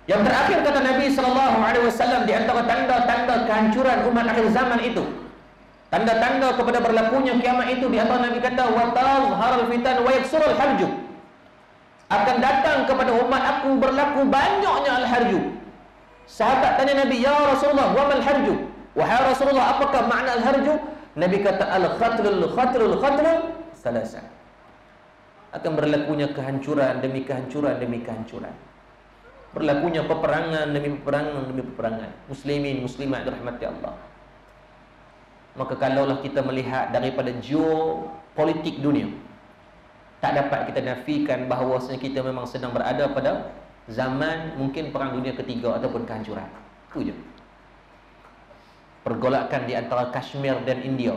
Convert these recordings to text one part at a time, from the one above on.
Yang terakhir kata Nabi SAW, di antara tanda-tanda kehancuran umat akhir zaman itu, tanda-tanda kepada berlakunya kiamat itu, di antara Nabi kata wa tazharul fitan wa yaksurul harju. Akan datang kepada umat aku berlaku banyaknya al-harju. Sahabat tanya Nabi, ya Rasulullah, wa mal harju? Wahai Rasulullah, apakah makna al-harju? Nabi kata al-khatlul salasa. Akan berlakunya kehancuran demi kehancuran demi kehancuran. Berlakunya peperangan demi peperangan demi peperangan. Muslimin muslimat dirahmati Allah. Maka kalaulah kita melihat daripada geopolitik dunia, tak dapat kita nafikan bahawasanya kita memang sedang berada pada zaman mungkin perang dunia ketiga ataupun kehancuran. Itu je. Pergolakan di antara Kashmir dan India,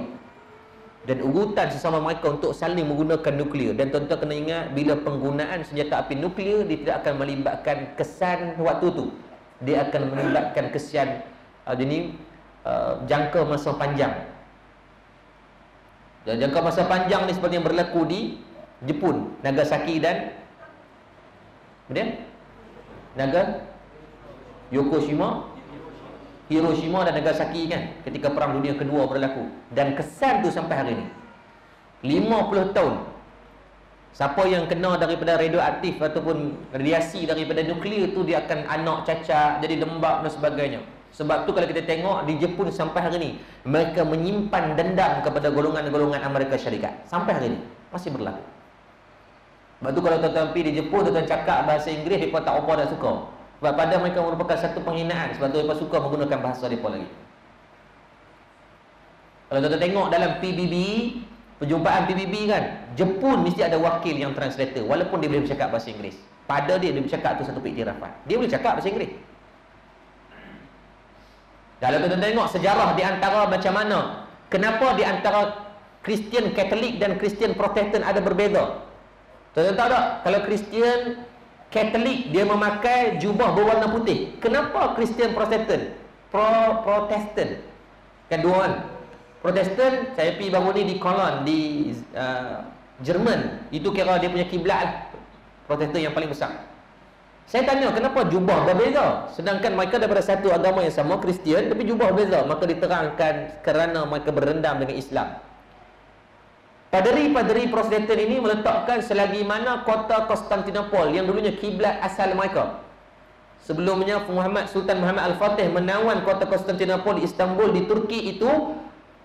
dan urutan sesama mereka untuk saling menggunakan nuklear. Dan tuan-tuan kena ingat, bila penggunaan senjata api nuklear, dia tidak akan melibatkan kesan waktu tu, dia akan melibatkan kesan jangka masa panjang. Dan jangka masa panjang ni seperti yang berlaku di Jepun, Nagasaki dan kemudian Hiroshima dan Nagasaki kan, ketika perang dunia kedua berlaku. Dan kesan tu sampai hari ni 50 tahun. Siapa yang kena daripada radioaktif ataupun radiasi daripada nuklear tu, dia akan anak cacat, jadi lembab dan sebagainya. Sebab tu kalau kita tengok di Jepun sampai hari ni, mereka menyimpan dendam kepada golongan-golongan Amerika Syarikat. Sampai hari ni masih berlaku. Sebab tu kalau tuan-tuan pergi di Jepun, tuan-tuan cakap bahasa Inggeris, mereka tak apa tak suka. Sebab pada mereka merupakan satu penghinaan. Sebab tu mereka suka menggunakan bahasa mereka lagi. Kalau tuan-tuan tengok dalam PBB, perjumpaan PBB kan, Jepun mesti ada wakil yang translator, walaupun dia boleh bercakap bahasa Inggeris. Pada dia bercakap tu satu iktirafan. Dia boleh cakap bahasa Inggeris. Kalau tuan-tuan tengok sejarah di antara macam mana, kenapa di antara Kristian Katolik dan Kristian Protestan ada berbeza. Tuan-tuan tahu tak? Kalau Kristian Katolik dia memakai jubah berwarna putih. Kenapa Kristian Protestan? Protestan kan dua kan? Protestan, saya pergi baru ni di Cologne di Jerman. Itu kira dia punya kiblat lah. Protestan yang paling besar. Saya tanya kenapa jubah berbeza, sedangkan mereka daripada satu agama yang sama, Kristian, tapi jubah berbeza. Maka diterangkan kerana mereka berendam dengan Islam. Paderi-paderi Protestan ini meletakkan selagi mana kota Konstantinopol yang dulunya kiblat asal mereka. Sebelumnya Sultan Muhammad Al-Fatih menawan kota Konstantinopol di Istanbul di Turki itu,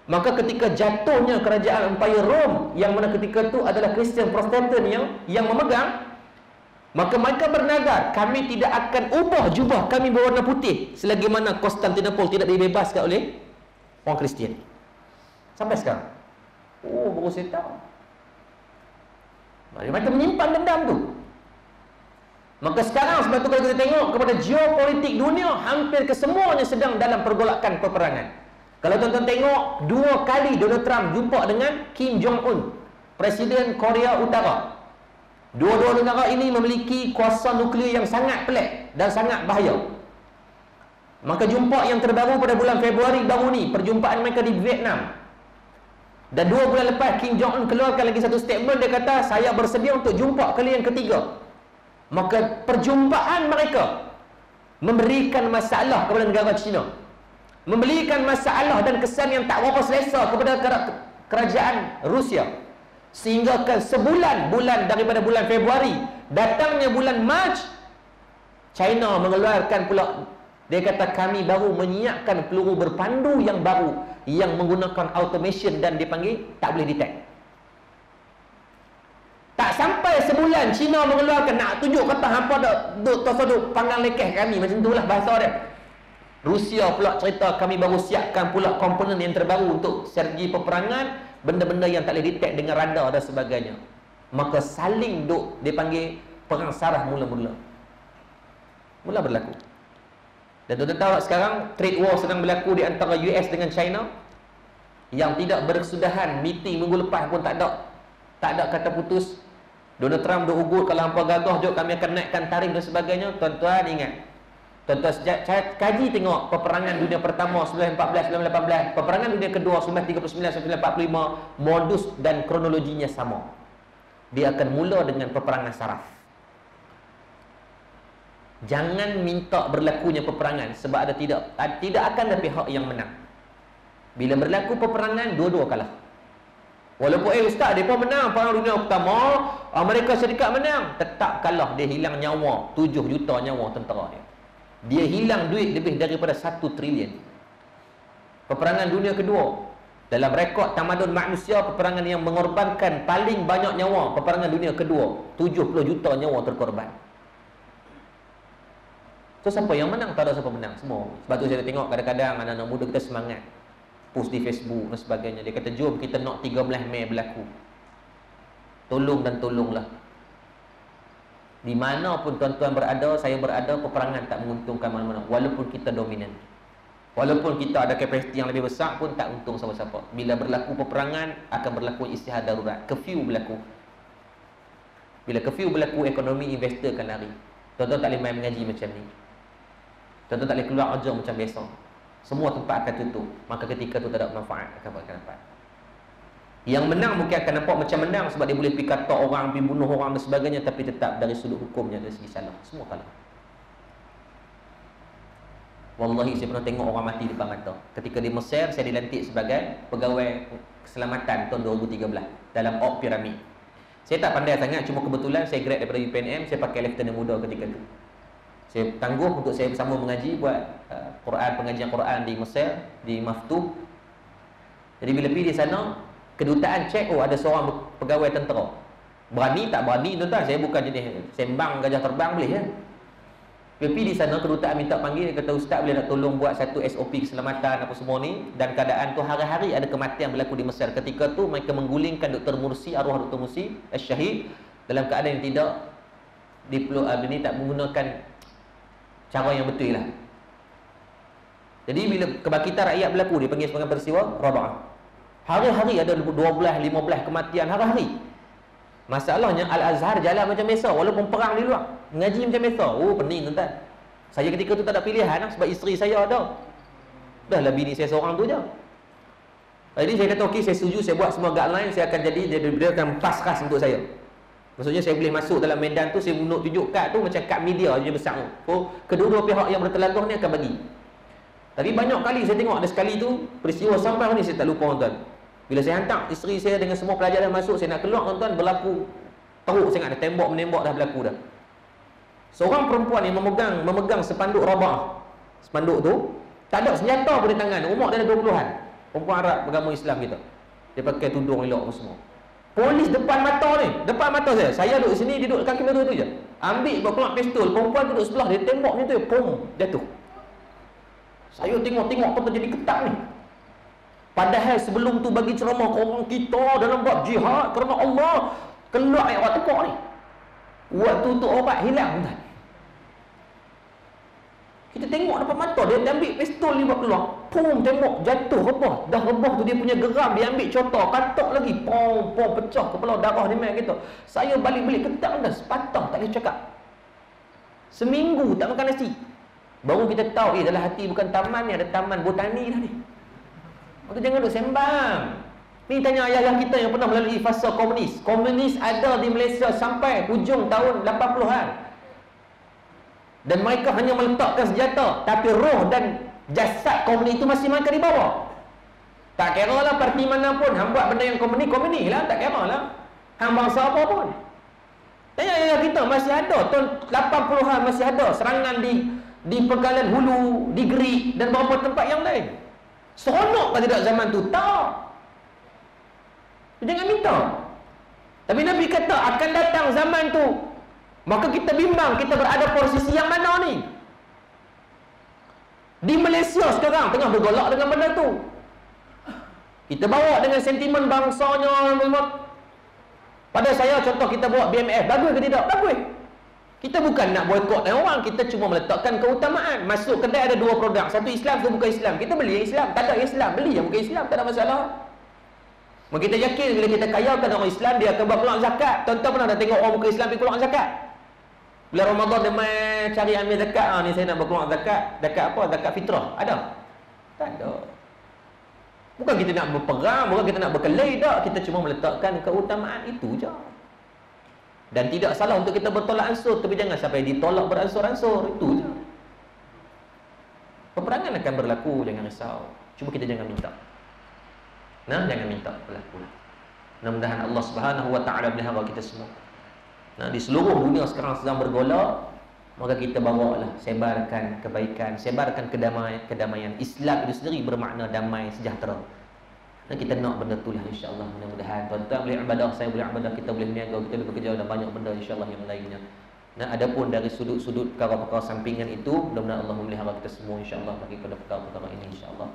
maka ketika jatuhnya kerajaan Empire Rom, yang mana ketika itu adalah Kristian Protestan yang memegang, maka mereka bernazar, kami tidak akan ubah jubah kami berwarna putih selagi mana Konstantinopol tidak dibebaskan oleh orang Kristian. Sampai sekarang. Oh, baru saya tahu. Mereka menyimpan dendam tu. Maka sekarang sebab tu kalau kita tengok kepada geopolitik dunia, hampir kesemuanya sedang dalam pergolakan peperangan. Kalau tuan-tuan tengok, 2 kali Donald Trump jumpa dengan Kim Jong-un, Presiden Korea Utara. Dua-dua negara ini memiliki kuasa nuklear yang sangat pelik dan sangat bahaya. Maka jumpa yang terbaru pada bulan Februari baru ni, perjumpaan mereka di Vietnam. Dan 2 bulan lepas Kim Jong-un keluarkan lagi satu statement. Dia kata, saya bersedia untuk jumpa kali yang ketiga. Maka perjumpaan mereka memberikan masalah kepada negara China, memberikan masalah dan kesan yang tak berapa selesa kepada kerajaan Rusia. Sehingga kan bulan daripada bulan Februari, datangnya bulan Mac, China mengeluarkan pula, dia kata kami baru menyiapkan peluru berpandu yang baru yang menggunakan automation dan dipanggil tak boleh detect. Tak sampai sebulan China mengeluarkan, nak tunjuk kata hampa duk panggang lekeh kami, macam itulah bahasa dia. Rusia pula cerita kami baru siapkan pula komponen yang terbaru untuk strategi peperangan, benda-benda yang tak boleh detect dengan radar dan sebagainya. Maka saling dipanggil perang sarah mula berlaku. Dan tuan-tuan tahu sekarang trade war sedang berlaku di antara US dengan China, yang tidak berkesudahan. Meeting minggu lepas pun tak ada kata putus. Donald Trump dah ugut, kalau hampa gagah jom kami akan naikkan tarif dan sebagainya. Tuan-tuan ingat, tuan-tuan kaji tengok peperangan dunia pertama 1914, 1918, peperangan dunia kedua 1939, 1945, modus dan kronologinya sama. Dia akan mula dengan peperangan saraf. Jangan minta berlakunya peperangan, sebab tidak akan ada pihak yang menang. Bila berlaku peperangan, dua-dua kalah. Walaupun ustaz, mereka menang perang dunia pertama, Amerika Syarikat menang, tetap kalah. Dia hilang nyawa, 7 juta nyawa tentera dia. Dia hilang duit lebih daripada 1 trilion. Peperangan dunia kedua, dalam rekod tamadun manusia, peperangan yang mengorbankan paling banyak nyawa, peperangan dunia kedua, 70 juta nyawa terkorban. So siapa yang menang? Tak ada siapa menang, semua. Sebab tu saya tengok kadang-kadang anak-anak muda kita semangat post di Facebook dan sebagainya. Dia kata jom kita nak 13 Mei berlaku. Tolong dan tolonglah. Di mana pun tuan-tuan berada, saya berada, peperangan tak menguntungkan mana-mana, walaupun kita dominan. Walaupun kita ada kapasiti yang lebih besar pun tak untung siapa-siapa. Bila berlaku peperangan, akan berlaku istihad darurat. Curfew berlaku. Bila curfew berlaku, ekonomi investor akan lari. Tuan-tuan tak boleh main mengaji macam ni. Tuan-tuan tak boleh keluar kerja macam biasa. Semua tempat akan tutup. Maka ketika tu tak ada manfaat akan dapat. Yang menang mungkin akan nampak macam menang sebab dia boleh pergi kata orang, pergi bunuh orang dan sebagainya, tapi tetap dari sudut hukumnya dari segi salah. Semua kalah. Wallahi saya pernah tengok orang mati depan mata. Ketika di Mesir, saya dilantik sebagai pegawai keselamatan tahun 2013 dalam op piramid. Saya tak pandai sangat, cuma kebetulan saya grad daripada UPNM, saya pakai lieutenant muda ketika itu. Saya tangguh untuk saya bersama mengaji, buat pengajian Quran di Mesir, di Maftuh. Jadi bila pergi di sana, kedutaan cek, ada seorang pegawai tentera. Berani tak berani tuan-tuan, saya bukan jenis sembang gajah terbang boleh ya. Pergi di sana, kedutaan minta panggil, dia kata ustaz boleh nak tolong buat satu SOP keselamatan apa semua ni. Dan keadaan tu hari-hari ada kematian berlaku di Mesir. Ketika tu mereka menggulingkan Dr. Mursi, arwah Dr. Mursi Syahid, dalam keadaan yang tidak tak menggunakan cara yang betul lah. Jadi bila kebangkitan rakyat berlaku, dia panggil sebagai peristiwa Raba'ah. Hari-hari ada 12, 15 kematian hari-hari. Masalahnya Al-Azhar jalan macam biasa, walaupun perang di luar, mengaji macam biasa. Oh pening tuan-tuan. Saya ketika tu tak ada pilihan lah, sebab isteri saya ada. Dah lah bini saya seorang tu je. Jadi saya kata okey, saya setuju, saya buat semua guideline, saya akan jadi, dia akan pass khas untuk saya. Maksudnya saya boleh masuk dalam medan tu, saya tunjuk kad tu macam kad media je besar tu. Oh, kedua-dua pihak yang bertelagah ni akan bagi. Tapi banyak kali saya tengok ada sekali tu peristiwa sampai ni saya tak lupa tuan. Bila saya hantar isteri saya dengan semua pelajar yang masuk, saya nak keluar tuan-tuan, berlaku teruk sangat, ada tembok menembak dah berlaku dah. Seorang perempuan yang memegang sepanduk Raba'ah. Sepanduk tu tak ada senjata pun di tangan, umur dia dah 20-an. Perempuan Arab beragama Islam kita. Dia pakai tudung elok semua. Polis depan mata ni, depan mata saya. Saya duduk sini, dia duduk kaki meja tu je. Ambil bawa keluar pistol, perempuan duduk sebelah dia, tembak ni tu, pum, jatuh. Saya tengok apa terjadi ketat ni. Padahal sebelum tu bagi ceramah orang kita dalam bab jihad kerana Allah, keluar ayat awak tekuk ni. Waktu tu obat hilang tuan. Kita tengok depan mata dia, ambil pistol ni keluar, pum, tembak, jatuh rebah. Dah rebah tu dia punya geram, dia ambil contoh, katok lagi, pom, pecah kepala, darah dia main gitu. Saya balik-balik ketak dah, sepatah tak boleh cakap. Seminggu tak makan nasi. Baru kita tahu dalam hati bukan taman ni, ada taman botani dah ni. Maka jangan duk sembang. Ni tanya ayah-ayah kita yang pernah melalui fasa komunis. Komunis ada di Malaysia sampai hujung tahun 80-an. Dan mereka hanya meletakkan senjata, tapi roh dan jasad komunis itu masih mereka dibawa. Tak kira lah parti mana pun, hang buat benda yang komunis lah, tak kira lah. Hang bangsa apa pun. Tanya ayah kita masih ada, tahun 80-an masih ada serangan di Pengkalan Hulu, di Gerik dan beberapa tempat yang lain. Seronok kan tidak zaman tu? Tak. Jangan minta. Tapi Nabi kata akan datang zaman tu, maka kita bimbang kita berada posisi yang mana ni. Di Malaysia sekarang tengah bergolak dengan benda tu. Kita bawa dengan sentimen bangsanya. Pada saya contoh kita bawa BMF, bagus ke tidak? Bagus. Kita bukan nak boikot orang, kita cuma meletakkan keutamaan. Masuk kedai ada 2 produk, satu Islam, satu bukan Islam. Kita beli yang Islam, tak ada yang Islam, beli yang bukan Islam, tak ada masalah. Maka kita yakin bila kita kayakan orang Islam, dia akan buat keluar zakat. Tuan-tuan pernah dah tengok orang bukan Islam pergi keluar zakat? Bila Ramadan dia main cari ambil zakat, ni saya nak berkeluar zakat. Zakat apa? Zakat fitrah. Ada? Tak ada. Bukan kita nak berperang, bukan kita nak berkelahi, tak. Kita cuma meletakkan keutamaan itu je. Dan tidak salah untuk kita bertolak ansur, tapi jangan sampai ditolak beransur-ansur. Itu je. Peperangan akan berlaku, jangan risau. Cuma kita jangan minta. Nah, jangan minta berlaku. Mudah-mudahan Allah Subhanahu wa taala melihara kita semua. Nah, di seluruh dunia sekarang sedang bergolak, maka kita bawalah sebarkan kebaikan, sebarkan kedamaian. Islam itu sendiri bermakna damai, sejahtera. Dan kita nak benda itulah insya-Allah. Mudah-mudahan tuan-tuan boleh ibadah, saya boleh ibadah, kita boleh niaga, kita boleh bekerja dan banyak benda insya-Allah yang lainnya. Nah, adapun dari sudut-sudut perkara-perkara sampingan itu, mudah-mudahan Allah memelihara kita semua insya-Allah bagi pada perkara-perkara ini insya-Allah.